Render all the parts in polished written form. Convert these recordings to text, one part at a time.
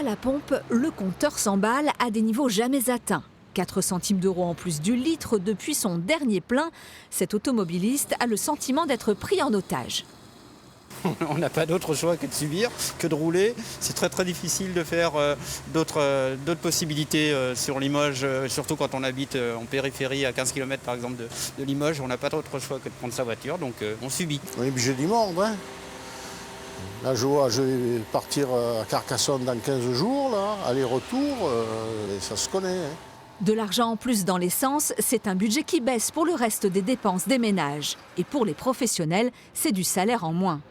la pompe, le compteur s'emballe à des niveaux jamais atteints. 4 centimes d'euros en plus du litre depuis son dernier plein. Cet automobiliste a le sentiment d'être pris en otage. On n'a pas d'autre choix que de subir, que de rouler. C'est très difficile de faire d'autres possibilités sur Limoges, surtout quand on habite en périphérie à 15 km par exemple de Limoges. On n'a pas d'autre choix que de prendre sa voiture, donc on subit. On est obligé du monde. Hein. Là, je vais partir à Carcassonne dans 15 jours, là, aller-retour, ça se connaît. Hein. De l'argent en plus dans l'essence, c'est un budget qui baisse pour le reste des dépenses des ménages. Et pour les professionnels, c'est du salaire en moins.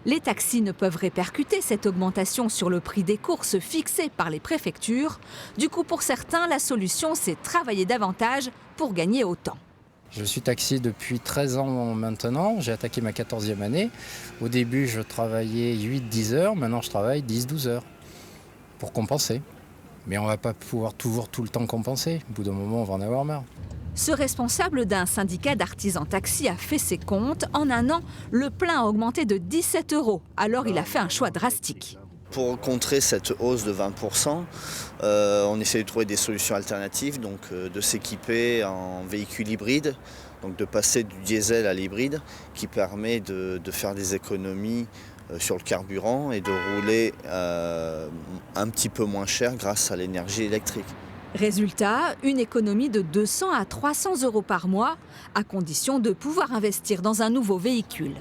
Les taxis ne peuvent répercuter cette augmentation sur le prix des courses fixées par les préfectures. Du coup, pour certains, la solution, c'est travailler davantage pour gagner autant. Je suis taxi depuis 13 ans maintenant, j'ai attaqué ma 14e année. Au début, je travaillais 8-10 heures, maintenant je travaille 10-12 heures pour compenser. Mais on ne va pas pouvoir toujours tout le temps compenser. Au bout d'un moment, on va en avoir marre. Ce responsable d'un syndicat d'artisans taxi a fait ses comptes. En un an, le plein a augmenté de 17 €. Alors il a fait un choix drastique. Pour contrer cette hausse de 20%, on essaie de trouver des solutions alternatives, donc de s'équiper en véhicule hybride, donc de passer du diesel à l'hybride, qui permet de faire des économies sur le carburant et de rouler un petit peu moins cher grâce à l'énergie électrique. Résultat, une économie de 200 à 300 € par mois, à condition de pouvoir investir dans un nouveau véhicule.